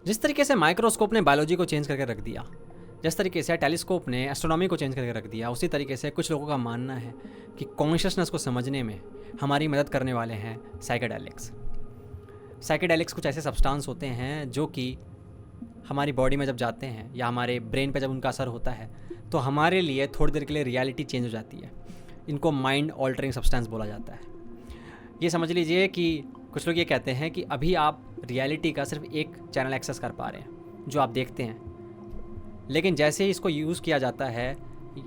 जिस तरीके से माइक्रोस्कोप ने बायोलॉजी को चेंज करके रख दिया, जिस तरीके से टेलीस्कोप ने एस्ट्रोनॉमी को चेंज करके रख दिया, उसी तरीके से कुछ लोगों का मानना है कि कॉन्शियसनेस को समझने में हमारी मदद करने वाले हैं साइकेडेलिक्स। साइकेडेलिक्स कुछ ऐसे सब्सटेंस होते हैं जो कि हमारी बॉडी में जब जाते हैं या हमारे ब्रेन पे जब उनका असर होता है तो हमारे लिए थोड़ी देर के लिए रियलिटी चेंज हो जाती है। इनको माइंड ऑल्टरिंग सब्सटेंस बोला जाता है। ये समझ लीजिए कि कुछ लोग ये कहते हैं कि अभी आप रियलिटी का सिर्फ एक चैनल एक्सेस कर पा रहे हैं जो आप देखते हैं, लेकिन जैसे ही इसको यूज़ किया जाता है,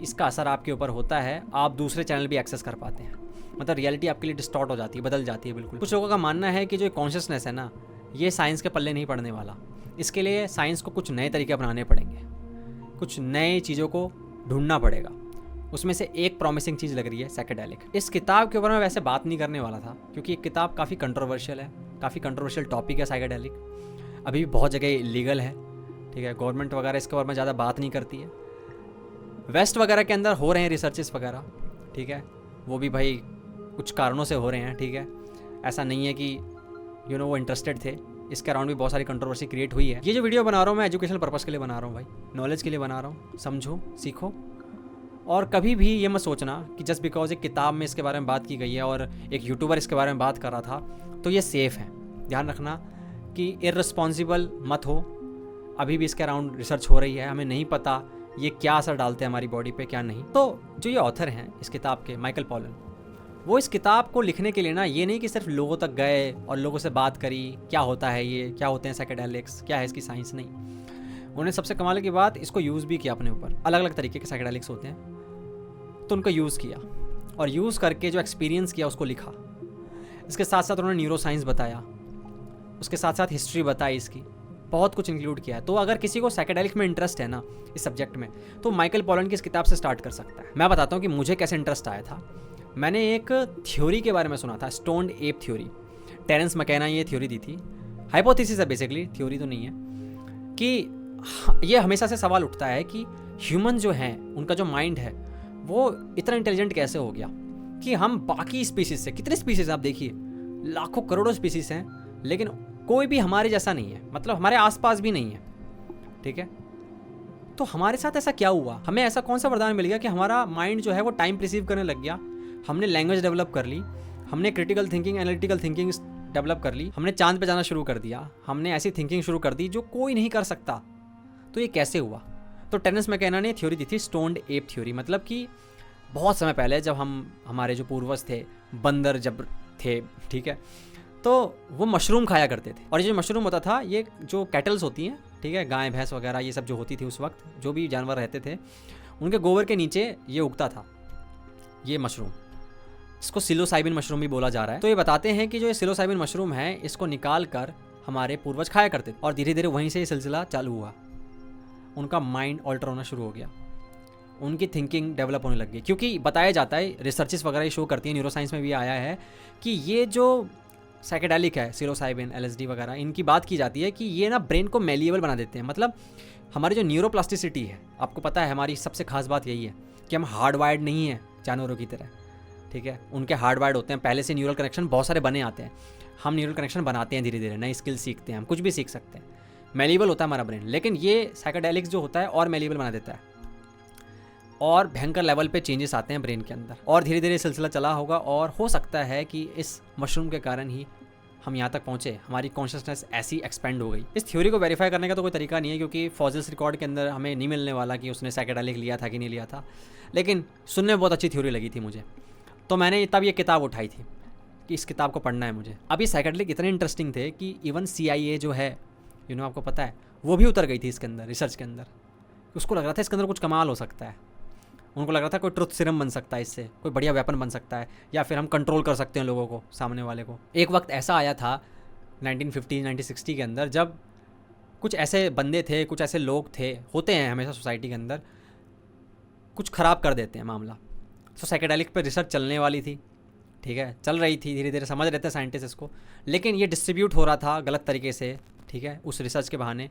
इसका असर आपके ऊपर होता है, आप दूसरे चैनल भी एक्सेस कर पाते हैं। मतलब रियलिटी आपके लिए डिस्टॉर्ट हो जाती है, बदल जाती है बिल्कुल। कुछ लोगों का मानना है कि जो कॉन्शियसनेस है ना, ये साइंस के पल्ले नहीं पड़ने वाला। इसके लिए साइंस को कुछ नए तरीके अपनाने पड़ेंगे, कुछ नए चीज़ों को ढूंढना पड़ेगा। उसमें से एक प्रॉमिसिंग चीज़ लग रही है साइकेडेलिक। इस किताब के ऊपर मैं वैसे बात नहीं करने वाला था क्योंकि ये किताब काफ़ी कंट्रोवर्शियल है, काफ़ी कंट्रोवर्शियल टॉपिक है साइकेडेलिक। अभी भी बहुत जगह इलीगल है, ठीक है। गवर्नमेंट वगैरह इसके बारे में ज़्यादा बात नहीं करती है। वेस्ट वगैरह के अंदर हो रहे हैं रिसर्चेस वगैरह, ठीक है, वो भी भाई कुछ कारणों से हो रहे हैं, ठीक है। ऐसा नहीं है कि वो इंटरेस्टेड थे। इसके अराउंड भी बहुत सारी कंट्रोवर्सी क्रिएट हुई है। ये जो वीडियो बना रहा हूँ मैं एजुकेशनल पर्पज़ के लिए बना रहा हूँ भाई, नॉलेज के लिए बना रहा हूँ। समझो, सीखो, और कभी भी ये मत सोचना कि जस्ट बिकॉज एक किताब में इसके बारे में बात की गई है और एक यूट्यूबर इसके बारे में बात कर रहा था तो ये सेफ़ है। ध्यान रखना कि इररिस्पॉन्सिबल मत हो। अभी भी इसके अराउंड रिसर्च हो रही है, हमें नहीं पता ये क्या असर डालते हैं हमारी बॉडी पे, क्या नहीं। तो जो ये ऑथर हैं इस किताब के, माइकल पॉलन, वो इस किताब को लिखने के लिए ना ये नहीं कि सिर्फ लोगों तक गए और लोगों से बात करी, क्या होता है ये, क्या होते हैं साइकेडेलिक्स, क्या है इसकी साइंस, नहीं। उन्होंने सबसे कमाल की बात, इसको यूज़ भी किया अपने ऊपर। अलग अलग तरीके के साइकेडेलिक्स होते हैं तो उनको यूज़ किया और यूज़ करके जो एक्सपीरियंस किया उसको लिखा। इसके साथ साथ उन्होंने न्यूरो साइंस बताया, उसके साथ साथ हिस्ट्री बताई, इसकी बहुत कुछ इंक्लूड किया है। तो अगर किसी को साइकेडेलिक में इंटरेस्ट है ना, इस सब्जेक्ट में, तो माइकल पॉलन की इस किताब से स्टार्ट कर सकता है। मैं बताता हूँ कि मुझे कैसे इंटरेस्ट आया था। मैंने एक थ्योरी के बारे में सुना था, stoned ape theory. Terence McKenna ये थ्योरी दी थी, हाइपोथेसिस है बेसिकली, थ्योरी तो नहीं है। कि ये हमेशा से सवाल उठता है कि ह्यूमन जो हैं, उनका जो माइंड है वो इतना इंटेलिजेंट कैसे हो गया कि हम बाकी स्पीसीज से, कितने स्पीसीज आप देखिए, लाखों करोड़ों स्पीसीज हैं, लेकिन कोई भी हमारे जैसा नहीं है, मतलब हमारे आसपास भी नहीं है, ठीक है। तो हमारे साथ ऐसा क्या हुआ, हमें ऐसा कौन सा वरदान मिल गया कि हमारा माइंड जो है वो टाइम रिसीव करने लग गया, हमने लैंग्वेज डेवलप कर ली, हमने critical thinking, analytical thinking develop कर ली, हमने चांद पे जाना शुरू कर दिया, हमने ऐसी थिंकिंग शुरू कर दी जो कोई नहीं कर सकता। तो ये कैसे हुआ? तो टेरेंस मैकेना ने थ्योरी दी थी, स्टोन्ड एप थ्योरी। मतलब कि बहुत समय पहले जब हमारे जो पूर्वज थे, बंदर जब थे, ठीक है, तो वो मशरूम खाया करते थे। और ये जो मशरूम होता था, ये जो कैटल्स होती हैं, ठीक है, गाय भैंस वगैरह ये सब जो होती थी उस वक्त, जो भी जानवर रहते थे, उनके गोबर के नीचे ये उगता था, ये मशरूम। इसको सिलोसाइबिन मशरूम भी बोला जा रहा है। तो ये बताते हैं कि जो ये सिलोसाइबिन मशरूम है, इसको निकाल कर हमारे पूर्वज खाया करते थे और धीरे धीरे वहीं से ये सिलसिला चालू हुआ। उनका माइंड ऑल्टर होना शुरू हो गया, उनकी थिंकिंग डेवलप होने लग गई। क्योंकि बताया जाता है, रिसर्चेस वगैरह शो करती है, न्यूरो साइंस में भी आया है कि ये जो साइकेडेलिक है, सिलोसाइबिन, LSD वगैरह, इनकी बात की जाती है कि ये ना ब्रेन को मेलिएबल बना देते हैं। मतलब हमारी जो न्यूरोप्लास्टिसिटी है, आपको पता है हमारी सबसे खास बात यही है कि हम हार्ड वायर्ड नहीं है जानवरों की तरह, ठीक है। उनके हार्ड वायर्ड होते हैं, पहले से न्यूरल कनेक्शन बहुत सारे बने आते हैं। हम न्यूरल कनेक्शन बनाते हैं धीरे धीरे, नई स्किल सीखते हैं, हम कुछ भी सीख सकते हैं, मेलिएबल होता है हमारा ब्रेन। लेकिन ये साइकेडेलिक्स जो होता है और मेलिएबल बना देता है और भयंकर लेवल पे चेंजेस आते हैं ब्रेन के अंदर, और धीरे धीरे सिलसिला चला होगा। और हो सकता है कि इस मशरूम के कारण ही हम यहाँ तक पहुँचे, हमारी कॉन्शियसनेस ऐसी एक्सपेंड हो गई। इस थ्योरी को वेरीफाई करने का तो कोई तरीका नहीं है, क्योंकि फॉसिल्स रिकॉर्ड के अंदर हमें नहीं मिलने वाला कि उसने साइकेडेलिक लिया था कि नहीं लिया था। लेकिन सुनने में बहुत अच्छी थ्योरी लगी थी मुझे, तो मैंने तब ये किताब उठाई थी कि इस किताब को पढ़ना है मुझे। अब ये साइकेडेलिक इतने इंटरेस्टिंग थे कि इवन CIA जो है, आपको पता है, वो भी उतर गई थी इसके अंदर, रिसर्च के अंदर। उसको लग रहा था इसके अंदर कुछ कमाल हो सकता है, उनको लग रहा था कोई ट्रुथ सीरम बन सकता है, इससे कोई बढ़िया वेपन बन सकता है, या फिर हम कंट्रोल कर सकते हैं लोगों को, सामने वाले को। एक वक्त ऐसा आया था 1950 1960 के अंदर, जब कुछ ऐसे बंदे थे, कुछ ऐसे लोग थे, होते हैं हमेशा सोसाइटी के अंदर, कुछ ख़राब कर देते हैं मामला। तो साइकेडेलिक पे रिसर्च चलने वाली थी, ठीक है, चल रही थी, धीरे धीरे समझ रहे थे साइंटिस्ट इसको, लेकिन ये डिस्ट्रीब्यूट हो रहा था गलत तरीके से, ठीक है, उस रिसर्च के बहाने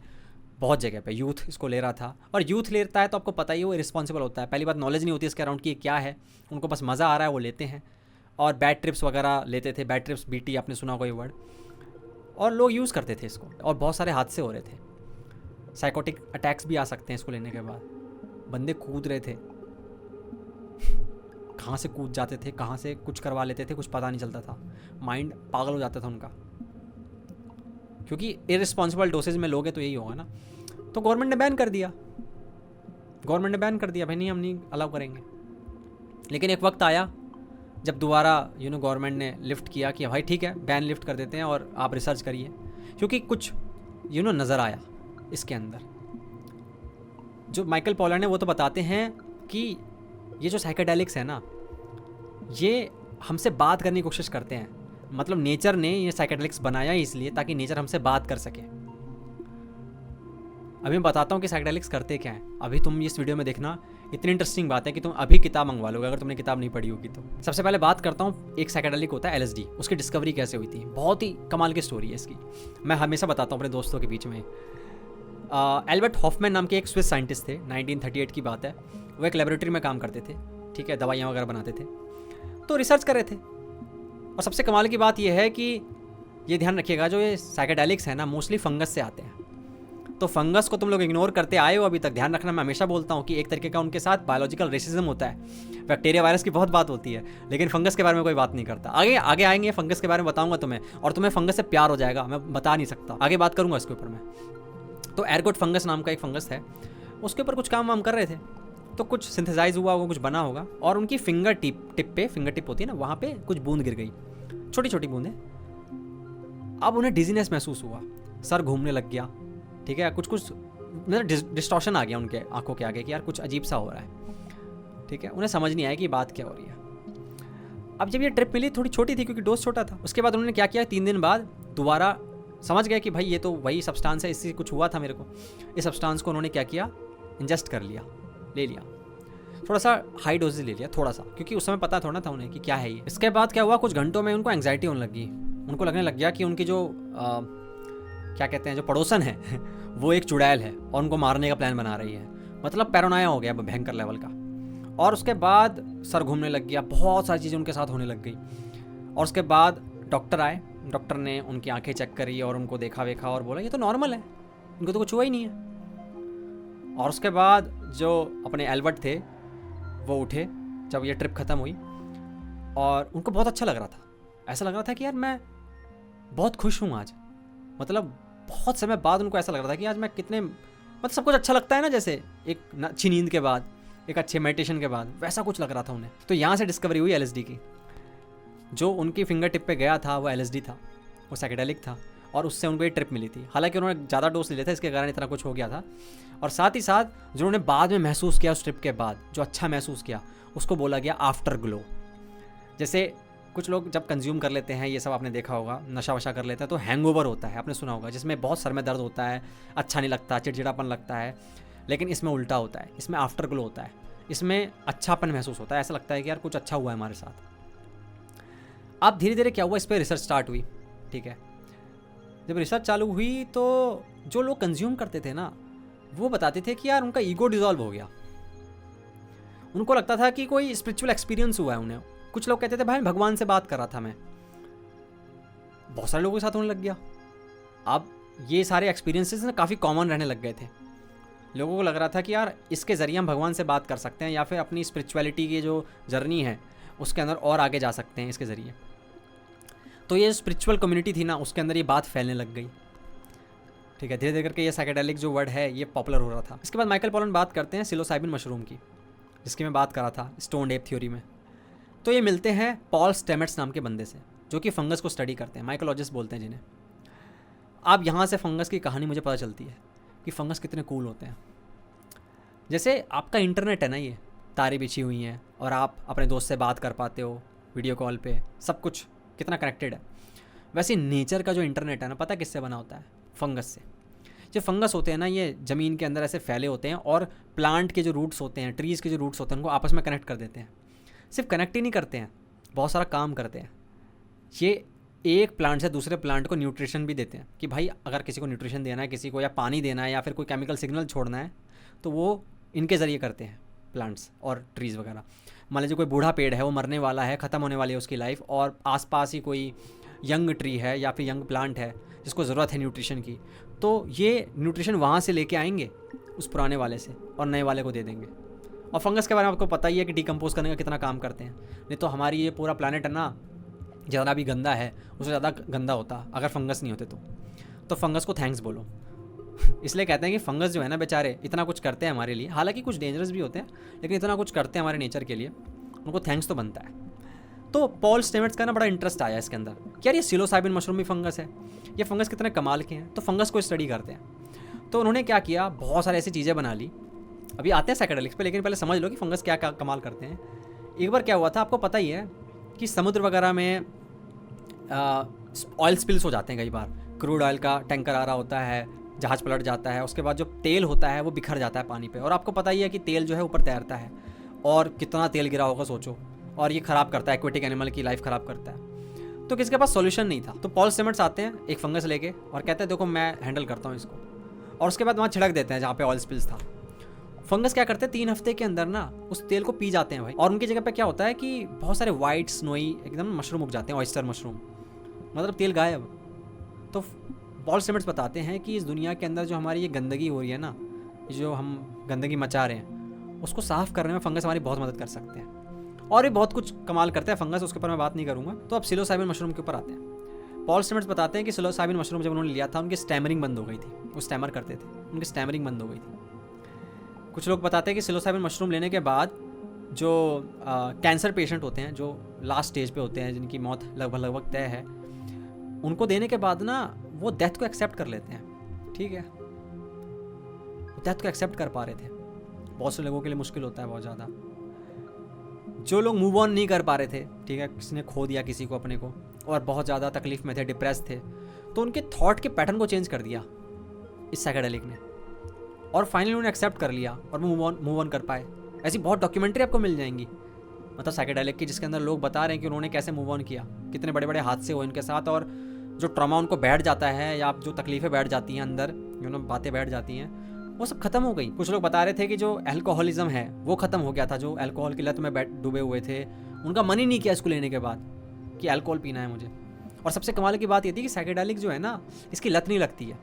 बहुत जगह पे यूथ इसको ले रहा था। और यूथ लेता है तो आपको पता ही है वो रिस्पॉन्सिबल होता है। पहली बात, नॉलेज नहीं होती इसके अराउंड की क्या है, उनको बस मज़ा आ रहा है वो लेते हैं। और बैड ट्रिप्स वगैरह लेते थे, बैड ट्रिप्स, BT आपने सुना कोई वर्ड, और लोग यूज़ करते थे इसको, और बहुत सारे हादसे हो रहे थे। साइकोटिक अटैक्स भी आ सकते हैं इसको लेने के बाद। बंदे कूद रहे थे, कहाँ से कूद जाते थे, कहाँ से कुछ करवा लेते थे, कुछ पता नहीं चलता था। माइंड पागल हो जाता था उनका, क्योंकि इररिस्पॉन्सिबल डोसेज में लोगे तो यही होगा ना। तो गवर्नमेंट ने बैन कर दिया, भाई नहीं, हम नहीं अलाउ करेंगे। लेकिन एक वक्त आया जब दोबारा गवर्नमेंट ने लिफ्ट किया कि भाई ठीक है, बैन लिफ्ट कर देते हैं और आप रिसर्च करिए, क्योंकि कुछ नज़र आया इसके अंदर। जो माइकल पॉलर ने वो तो बताते हैं कि ये जो साइकेडेलिक्स है ना, ये हमसे बात करने की कोशिश करते हैं। मतलब नेचर ने ये साइकेडेलिक्स बनाया इसलिए ताकि नेचर हमसे बात कर सके। अभी मैं बताता हूँ कि साइकेडेलिक्स करते क्या है। अभी तुम इस वीडियो में देखना, इतनी इंटरेस्टिंग बात है कि तुम अभी किताब मंगवा लोगे अगर तुमने किताब नहीं पढ़ी होगी तो। सबसे पहले बात करता हूँ, एक साइकेडेलिक होता है LSD, उसकी डिस्कवरी कैसे हुई थी। बहुत ही कमाल की स्टोरी है इसकी, मैं हमेशा बताता हूँ अपने दोस्तों के बीच में। एल्बर्ट हॉफमैन नाम के एक स्विस साइंटिस्ट थे, 1938 की बात है। वो एक लेबोरेटरी में काम करते थे, ठीक है, दवाइयाँ वगैरह बनाते थे, तो रिसर्च कर रहे थे। और सबसे कमाल की बात यह है कि ये ध्यान रखिएगा, जो ये साइकेडेलिक्स है ना, मोस्टली फंगस से आते हैं। तो फंगस को तुम लोग इग्नोर करते आए हो अभी तक। ध्यान रखना, मैं हमेशा बोलता हूँ कि एक तरीके का उनके साथ बायोलॉजिकल रेसिज्म होता है। बैक्टीरिया वायरस की बहुत बात होती है, लेकिन फंगस के बारे में कोई बात नहीं करता। आगे आएंगे, फंगस के बारे में बताऊंगा तुम्हें, और तुम्हें फंगस से प्यार हो जाएगा। मैं बता नहीं सकता, आगे बात करूंगा इसके ऊपर मैं। तो एरगोट फंगस नाम का एक फंगस है, उसके ऊपर कुछ काम वाम कर रहे थे, तो कुछ सिंथेसाइज हुआ होगा, कुछ बना होगा, और उनकी फिंगर टिप होती है ना, वहाँ पे कुछ बूंद गिर गई, छोटी छोटी बूंदें। अब उन्हें डिजीनेस महसूस हुआ, सर घूमने लग गया, ठीक है, कुछ मतलब डिस्टॉर्शन आ गया उनके आंखों के आगे कि यार कुछ अजीब सा हो रहा है, ठीक है। उन्हें समझ नहीं आया कि बात क्या हो रही है। अब जब ये ट्रिप मिली, थोड़ी छोटी थी क्योंकि डोज छोटा था। उसके बाद उन्होंने क्या किया, 3 दिन बाद दोबारा समझ गया कि भाई ये तो वही सब्सटेंस है, इससे कुछ हुआ था मेरे को। इस सब्सटेंस को उन्होंने क्या किया, इंजेस्ट कर लिया, ले लिया, थोड़ा सा हाई डोजेज ले लिया, थोड़ा सा, क्योंकि उस समय पता थोड़ा था उन्हें कि क्या है ये। इसके बाद क्या हुआ, कुछ घंटों में उनको एंग्जाइटी होने लगी। उनको लगने लग गया कि उनकी जो क्या कहते हैं, जो पड़ोसन है वो एक चुड़ैल है और उनको मारने का प्लान बना रही है। मतलब पैरानोया हो गया भयंकर लेवल का। और उसके बाद सर घूमने लग गया, बहुत सारी चीज़ें उनके साथ होने लग गई। और उसके बाद डॉक्टर आए, डॉक्टर ने उनकी आंखें चेक करी और उनको देखा वेखा और बोला ये तो नॉर्मल है, इनको तो कुछ हुआ ही नहीं है। और उसके बाद जो अपने एल्बर्ट थे वो उठे जब ये ट्रिप ख़त्म हुई, और उनको बहुत अच्छा लग रहा था। ऐसा लग रहा था कि यार मैं बहुत खुश हूँ आज। मतलब बहुत समय बाद उनको ऐसा लग रहा था कि आज मैं कितने, मतलब सब कुछ अच्छा लगता है ना, जैसे एक अच्छी नींद के बाद, एक अच्छे मेडिटेशन के बाद, वैसा कुछ लग रहा था उन्हें। तो यहाँ से डिस्कवरी हुई LSD की। जो उनकी फिंगर टिप पे गया था वो LSD था, वो साइकेडेलिक था, और उससे उनको ये ट्रिप मिली थी। हालांकि उन्होंने ज़्यादा डोज ले लिया था, इसके कारण इतना कुछ हो गया था। और साथ ही साथ जो उन्होंने बाद में महसूस किया उस ट्रिप के बाद, जो अच्छा महसूस किया, उसको बोला गया आफ्टर ग्लो। जैसे कुछ लोग जब कंज्यूम कर लेते हैं, ये सब आपने देखा होगा, नशा वशा कर लेते हैं तो हैंगओवर होता है, आपने सुना होगा, जिसमें बहुत सर में दर्द होता है, अच्छा नहीं लगता, चिड़चिड़ापन लगता है। लेकिन इसमें उल्टा होता है, इसमें आफ्टर ग्लो होता है, इसमें अच्छापन महसूस होता है, ऐसा लगता है कि यार कुछ अच्छा हुआ है हमारे साथ। अब धीरे धीरे क्या हुआ, इस पर रिसर्च स्टार्ट हुई, ठीक है। जब रिसर्च चालू हुई तो जो लोग कंज्यूम करते थे ना, वो बताते थे कि यार उनका ईगो डिसॉल्व हो गया। उनको लगता था कि कोई स्पिरिचुअल एक्सपीरियंस हुआ है उन्हें। कुछ लोग कहते थे भाई भगवान से बात कर रहा था मैं। बहुत सारे लोगों के साथ होने लग गया। अब ये सारे एक्सपीरियंसेस ना काफ़ी कॉमन रहने लग गए थे। लोगों को लग रहा था कि यार इसके ज़रिए हम भगवान से बात कर सकते हैं, या फिर अपनी स्पिरिचुअलिटी की जो जर्नी है उसके अंदर और आगे जा सकते हैं इसके ज़रिए। तो ये स्पिरिचुअल कम्युनिटी थी ना, उसके अंदर ये बात फैलने लग गई, ठीक है। धीरे धीरे करके ये साइकेडेलिक जो वर्ड है ये पॉपुलर हो रहा था। इसके बाद माइकल पॉलन बात करते हैं सिलोसाइबिन मशरूम की, जिसकी मैं बात कर रहा था स्टोन एप थ्योरी में। तो ये मिलते हैं पॉल स्टेमेट्स नाम के बंदे से, जो कि फंगस को स्टडी करते हैं, माइकोलॉजिस्ट बोलते हैं जिन्हें। अब यहाँ से फंगस की कहानी मुझे पता चलती है कि फंगस कितने कूल होते हैं। जैसे आपका इंटरनेट है ना, ये तारें बिछी हुई हैं और आप अपने दोस्त से बात कर पाते हो वीडियो कॉल पे, सब कुछ कितना कनेक्टेड है। वैसे नेचर का जो इंटरनेट है ना, पता किससे बना होता है? फंगस से। जो फंगस होते हैं ना, ये ज़मीन के अंदर ऐसे फैले होते हैं और प्लांट के जो रूट्स होते हैं, ट्रीज़ के जो रूट्स होते हैं, उनको आपस में कनेक्ट कर देते हैं। सिर्फ कनेक्ट ही नहीं करते हैं, बहुत सारा काम करते हैं। ये एक प्लांट से दूसरे प्लांट को न्यूट्रिशन भी देते हैं कि भाई अगर किसी को न्यूट्रिशन देना है, किसी को या पानी देना है, या फिर कोई केमिकल सिग्नल छोड़ना है, तो वो इनके ज़रिए करते हैं प्लांट्स और ट्रीज़ वगैरह। मान लीजिए कोई बूढ़ा पेड़ है, वो मरने वाला है, ख़त्म होने वाली है उसकी लाइफ, और आसपास ही कोई यंग ट्री है या फिर यंग प्लांट है जिसको ज़रूरत है न्यूट्रिशन की, तो ये न्यूट्रिशन वहाँ से लेके आएंगे उस पुराने वाले से और नए वाले को दे देंगे। और फंगस के बारे में आपको पता ही है कि डिकम्पोज करने का कितना काम करते हैं। नहीं तो हमारी ये पूरा प्लानट है ना, ज़्यादा भी गंदा है उससे ज़्यादा गंदा होता अगर फंगस नहीं होते तो फंगस को थैंक्स बोलो। इसलिए कहते हैं कि फंगस जो है ना बेचारे इतना कुछ करते हैं हमारे लिए, हालांकि कुछ डेंजरस भी होते हैं लेकिन इतना कुछ करते हैं हमारे नेचर के लिए, उनको थैंक्स तो बनता है। तो पॉल स्टेमेट्स का ना बड़ा इंटरेस्ट आया इसके अंदर कि यार ये सिलोसाइबिन मशरूम भी फंगस है, ये फंगस कितने कमाल के हैं, तो फंगस को स्टडी करते हैं। तो उन्होंने क्या किया, बहुत सारी ऐसी चीज़ें बना ली। अभी आते हैं साइकेडेलिक्स पे, लेकिन पहले समझ लो कि फंगस क्या कमाल करते हैं। एक बार क्या हुआ था आपको पता ही है कि समुद्र वगैरह में ऑयल स्पिल्स हो जाते हैं कई बार। क्रूड ऑयल का टैंकर आ रहा होता है, जहाज़ पलट जाता है, उसके बाद जो तेल होता है वो बिखर जाता है पानी पे। और आपको पता ही है कि तेल जो है ऊपर तैरता है और कितना तेल गिरा होगा सोचो, और ये ख़राब करता है, एक्वेटिक एनिमल की लाइफ ख़राब करता है। तो किसके पास सॉल्यूशन नहीं था, तो पॉल स्टेमेट्स आते हैं एक फंगस लेके और कहते हैं देखो मैं हैंडल करता हूँ इसको, और उसके बाद वहाँ छिड़क देते हैं जहाँ पे ऑयल स्पिल्स था। फंगस क्या करते हैं 3 हफ्ते के अंदर ना उस तेल को पी जाते हैं भाई। और उनकी जगह पे क्या होता है कि बहुत सारे वाइट स्नोई एकदम मशरूम उग जाते हैं, ऑयस्टर मशरूम, मतलब तेल गायब। तो पॉल स्टेमेट्स बताते हैं कि इस दुनिया के अंदर जो हमारी ये गंदगी हो रही है ना, जो हम गंदगी मचा रहे हैं, उसको साफ़ करने में फंगस हमारी बहुत मदद कर सकते हैं। और ये बहुत कुछ कमाल करता है फंगस, उसके ऊपर मैं बात नहीं करूँगा। तो अब सिलोसाइबिन मशरूम के ऊपर आते हैं। पॉल स्टेमेट्स बताते हैं कि सिलोसाइबिन मशरूम जब उन्होंने लिया था उनकी स्टैमरिंग बंद हो गई थी, वो स्टैमर करते थे, उनकी स्टैमरिंग बंद हो गई थी। कुछ लोग बताते हैं कि सिलोसाइबिन मशरूम लेने के बाद जो कैंसर पेशेंट होते हैं, जो लास्ट स्टेज पे होते हैं, जिनकी मौत लगभग तय है, उनको देने के बाद ना वो डेथ को एक्सेप्ट कर लेते हैं। ठीक है, डेथ को एक्सेप्ट कर पा रहे थे। बहुत से लोगों के लिए मुश्किल होता है बहुत ज़्यादा। जो लोग मूव ऑन नहीं कर पा रहे थे, ठीक है, किसी ने खो दिया किसी को अपने को और बहुत ज़्यादा तकलीफ में थे, डिप्रेस थे, तो उनके थॉट के पैटर्न को चेंज कर दिया इस साइकेडेलिक ने, और फाइनली उन्होंने एक्सेप्ट कर लिया और वो मूव ऑन कर पाए। ऐसी बहुत डॉक्यूमेंट्री आपको मिल जाएंगी मतलब साइकेडेलिक की, जिसके अंदर लोग बता रहे हैं कि उन्होंने कैसे मूव ऑन किया, कितने बड़े बड़े हादसे हुए इनके साथ, और जो ट्रॉमा उनको बैठ जाता है या जो तकलीफ़ें बैठ जाती हैं अंदर, बातें बैठ जाती हैं, वो सब खत्म हो गई। कुछ लोग बता रहे थे कि जो अल्कोहलिज्म है वो ख़त्म हो गया था, जो अल्कोहल की लत में डूबे हुए थे, उनका मन ही नहीं किया इसको लेने के बाद कि अल्कोहल पीना है मुझे। और सबसे कमाल की बात ये थी कि साइकेडेलिक जो है ना, इसकी लत नहीं लगती है।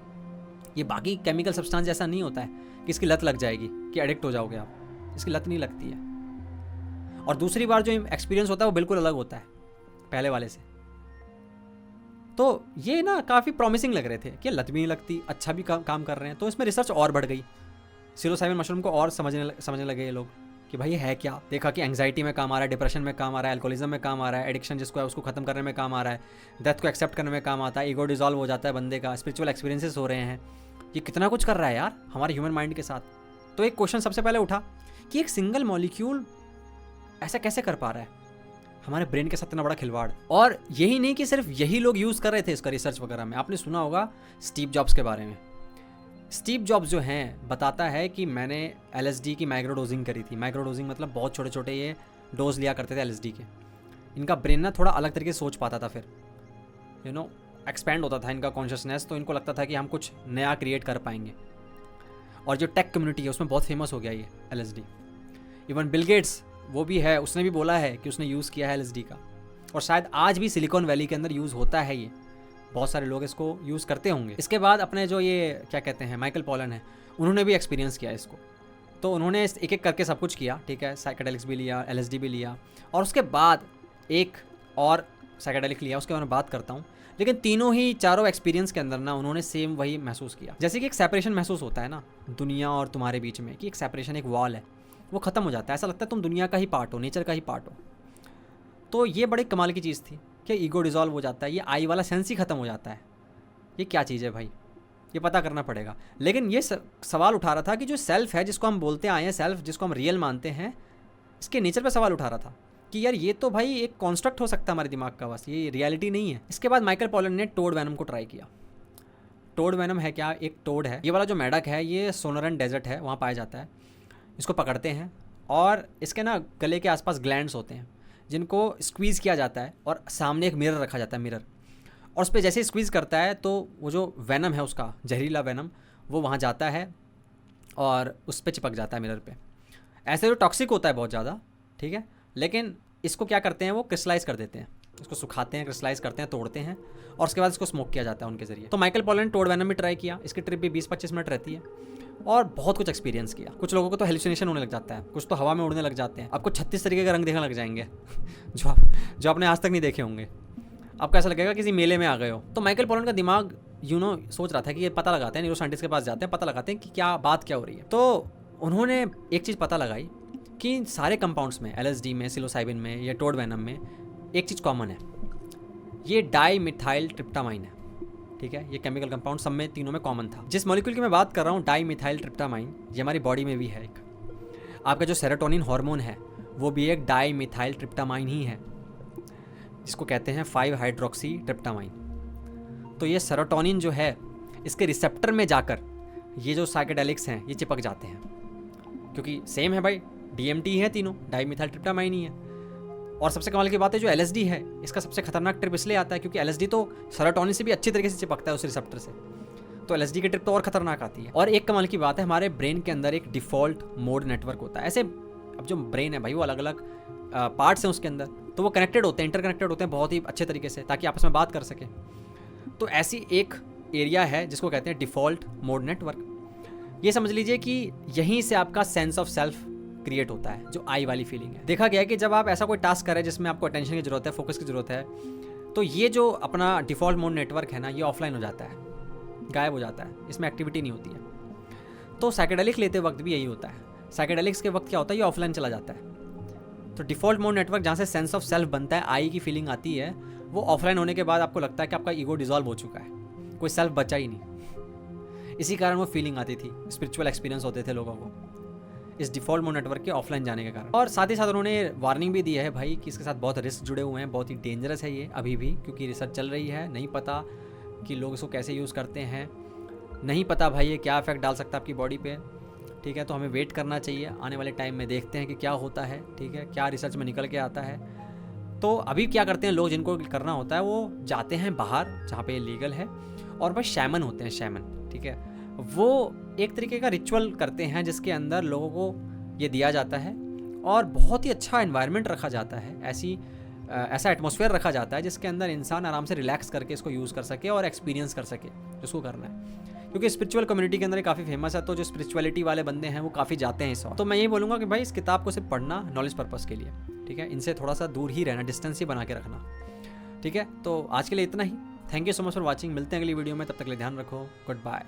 ये बाकी केमिकल सब्सटेंस जैसा नहीं होता है कि इसकी लत लग जाएगी, कि एडिक्ट हो जाओगे आप, इसकी लत नहीं लगती है। और दूसरी बार जो एक्सपीरियंस होता है वो बिल्कुल अलग होता है पहले वाले से। तो ये ना काफ़ी प्रॉमिसिंग लग रहे थे कि लत भी नहीं लगती, अच्छा भी काम कर रहे हैं। तो इसमें रिसर्च और बढ़ गई, सिलोसाइबिन मशरूम को और समझने लगे ये लोग कि भाई ये है क्या। देखा कि एंग्जाइटी में काम आ रहा है, डिप्रेशन में काम आ रहा है, अल्कोहलिज्म में काम आ रहा है, एडिक्शन जिसको है उसको खत्म करने में काम आ रहा है, डेथ को एक्सेप्ट करने में काम आता है, ईगो डिजॉल्व हो जाता है बंदे का, स्पिरिचुअल एक्सपीरियंसेस हो रहे हैं। ये कितना कुछ कर रहा है यार हमारे ह्यूमन माइंड के साथ। तो एक क्वेश्चन सबसे पहले उठा कि एक सिंगल मॉलिक्यूल ऐसा कैसे कर पा रहा है, हमारे ब्रेन के साथ इतना बड़ा खिलवाड़। और यही नहीं कि सिर्फ यही लोग यूज़ कर रहे थे इसका रिसर्च वगैरह में। आपने सुना होगा स्टीव जॉब्स के बारे में। स्टीव जॉब्स जो हैं बताता है कि मैंने LSD की माइक्रोडोजिंग करी थी। माइक्रोडोजिंग मतलब बहुत छोटे छोटे ये डोज लिया करते थे LSD के। इनका ब्रेन ना थोड़ा अलग तरीके से सोच पाता था, फिर एक्सपैंड होता था इनका कॉन्शियसनेस, तो इनको लगता था कि हम कुछ नया क्रिएट कर पाएंगे। और जो टेक कम्युनिटी है उसमें बहुत फेमस हो गया ये LSD। इवन बिल गेट्स वो भी है, उसने भी बोला है कि उसने यूज़ किया है LSD का, और शायद आज भी सिलिकॉन वैली के अंदर यूज़ होता है ये, बहुत सारे लोग इसको यूज़ करते होंगे। इसके बाद अपने जो ये क्या कहते हैं माइकल पॉलन है, उन्होंने भी एक्सपीरियंस किया इसको। तो उन्होंने एक एक करके सब कुछ किया, ठीक है, साइकेडेलिक्स भी लिया, LSD भी लिया, और उसके बाद एक और साइकेडेलिक लिया, उसके बारे में बात करता हूँ। लेकिन तीनों ही चारों एक्सपीरियंस के अंदर ना उन्होंने सेम वही महसूस किया, जैसे कि एक सेपरेशन महसूस होता है ना दुनिया और तुम्हारे बीच में, कि एक सेपरेशन, एक वॉल है, वो ख़त्म हो जाता है। ऐसा लगता है तुम दुनिया का ही पार्ट हो, नेचर का ही पार्ट हो। तो ये बड़े कमाल की चीज़ थी कि ईगो डिज़ोल्व हो जाता है, ये आई वाला सेंस ही ख़त्म हो जाता है। ये क्या चीज़ है भाई, ये पता करना पड़ेगा। लेकिन ये सवाल उठा रहा था कि जो सेल्फ है, जिसको हम बोलते आए हैं सेल्फ, जिसको हम रियल मानते हैं, इसके नेचर पर सवाल उठा रहा था कि यार ये तो भाई एक कॉन्स्ट्रक्ट हो सकता है हमारे दिमाग का, बस ये रियलिटी नहीं है। इसके बाद माइकल पॉलन ने टोड वैनम को ट्राई किया। टोड वैनम है क्या, एक टोड है, ये वाला जो मेढक है ये सोनोरन डेजर्ट है वहाँ पाया जाता है। इसको पकड़ते हैं और इसके ना गले के आसपास ग्लैंड्स होते हैं जिनको स्क्वीज़ किया जाता है, और सामने एक मिरर रखा जाता है, मिरर, और उस पर जैसे ही स्क्वीज़ करता है तो वो जो वैनम है उसका जहरीला वैनम वो वहाँ जाता है और उस पर चिपक जाता है मिरर पे। ऐसे जो टॉक्सिक होता है बहुत ज़्यादा, ठीक है, लेकिन इसको क्या करते हैं वो क्रिस्टलाइज़ कर देते हैं इसको सुखाते हैं, क्रिस्टलाइज करते हैं, तोड़ते हैं और उसके बाद इसको स्मोक किया जाता है उनके जरिए। तो माइकल पॉलन ने टोड वेनम भी ट्राई किया, इसकी ट्रिप भी 20-25 मिनट रहती है और बहुत कुछ एक्सपीरियंस किया। कुछ लोगों को तो हेलुसिनेशन होने लग जाता है, कुछ तो हवा में उड़ने लग जाते हैं, आपको 36 तरीके के रंग देखने लग जाएंगे जो आपने आज तक नहीं देखे होंगे। आपको ऐसा लगेगा किसी मेले में आ गए हो। तो माइकल पॉलन का दिमाग सोच रहा था कि ये पता लगाते हैं, न्यूरो साइंटिस्ट के पास जाते हैं, पता लगाते हैं कि क्या बात क्या हो रही है। तो उन्होंने एक चीज़ पता लगाई कि सारे कंपाउंड्स में, LSD में, सिलोसाइबिन में या टोड वेनम में एक चीज़ कॉमन है, ये डाईमिथाइल ट्रिप्टामाइन है। ठीक है, ये केमिकल कंपाउंड सब में, तीनों में कॉमन था। जिस मॉलिक्यूल की मैं बात कर रहा हूँ, डाईमिथाइल ट्रिप्टामाइन, ये हमारी बॉडी में भी है एक। आपका जो सेरोटोनिन हार्मोन है वो भी एक डाईमिथाइल ट्रिप्टामाइन ही है, जिसको कहते हैं 5-हाइड्रोक्सी ट्रिप्टामाइन। तो ये सेरोटोनिन जो है, इसके रिसेप्टर में जाकर ये जो साइकेडेलिक्स हैं ये चिपक जाते हैं, क्योंकि सेम है भाई, DMT है तीनों, डाईमिथाइल ट्रिप्टामाइन ही है। और सबसे कमाल की बात है, जो LSD है इसका सबसे खतरनाक ट्रिप इसलिए आता है क्योंकि LSD तो सेरोटोनिन से भी अच्छी तरीके से चिपकता है उस रिसेप्टर से, तो LSD की ट्रिप तो और खतरनाक आती है। और एक कमाल की बात है, हमारे ब्रेन के अंदर एक डिफ़ॉल्ट मोड नेटवर्क होता है। ऐसे अब जो ब्रेन है भाई वो अलग अलग पार्ट्स हैं उसके अंदर, तो वो कनेक्टेड होते हैं, इंटरकनेक्टेड होते हैं बहुत ही अच्छे तरीके से, ताकि आपस में बात कर सकें। तो ऐसी एक एरिया है जिसको कहते हैं डिफ़ॉल्ट मोड नेटवर्क। ये समझ लीजिए कि यहीं से आपका सेंस ऑफ सेल्फ क्रिएट होता है, जो आई वाली फीलिंग है। देखा गया है कि जब आप ऐसा कोई टास्क करें जिसमें आपको अटेंशन की जरूरत है, फोकस की जरूरत है, तो ये जो अपना डिफ़ॉल्ट मोड नेटवर्क है ना, ये ऑफलाइन हो जाता है, गायब हो जाता है, इसमें एक्टिविटी नहीं होती है। तो साइकेडेलिक लेते वक्त भी यही होता है। साइकेडेलिक्स के वक्त क्या होता है, ये ऑफलाइन चला जाता है। तो डिफ़ॉल्ट मोड नेटवर्क जहाँ से सेंस ऑफ सेल्फ बनता है, आई की फीलिंग आती है, वो ऑफलाइन होने के बाद आपको लगता है कि आपका ईगो डिसॉल्व हो चुका है, कोई सेल्फ बचा ही नहीं। इसी कारण वो फीलिंग आती थी, स्पिरिचुअल एक्सपीरियंस होते थे लोगों को इस डिफ़ॉल्ट मोड नेटवर्क के ऑफलाइन जाने के कारण। और साथ ही साथ उन्होंने वार्निंग भी दी है भाई कि इसके साथ बहुत रिस्क जुड़े हुए हैं, बहुत ही डेंजरस है ये अभी भी, क्योंकि रिसर्च चल रही है, नहीं पता कि लोग इसको कैसे यूज़ करते हैं, नहीं पता भाई ये क्या इफेक्ट डाल सकता है आपकी बॉडी पे। ठीक है, तो हमें वेट करना चाहिए, आने वाले टाइम में देखते हैं कि क्या होता है। ठीक है, क्या रिसर्च में निकल के आता है। तो अभी क्या करते हैं लोग, जिनको करना होता है वो जाते हैं बाहर जहाँ पे लीगल है, और बस शैमन होते हैं, शैमन। ठीक है, वो एक तरीके का रिचुअल करते हैं जिसके अंदर लोगों को ये दिया जाता है और बहुत ही अच्छा एनवायरनमेंट रखा जाता है, ऐसा एटमॉस्फेयर रखा जाता है जिसके अंदर इंसान आराम से रिलैक्स करके इसको यूज़ कर सके और एक्सपीरियंस कर सके जिसको करना है। क्योंकि स्पिरिचुअल कम्युनिटी के अंदर काफ़ी फेमस है, तो जो स्पिरिचुअलिटी वाले बंदे हैं वो काफ़ी जाते हैं इस वक्त। तो मैं यही बोलूँगा कि भाई इस किताब को सिर्फ पढ़ना नॉलेज पर्पज़ के लिए, ठीक है, इनसे थोड़ा सा दूर ही रहना, डिस्टेंस ही बना के रखना। ठीक है, तो आज के लिए इतना ही। Thank you so much for watching, मिलते हैं अगली वीडियो में, तब तक के लिए ध्यान रखो, गुड बाय।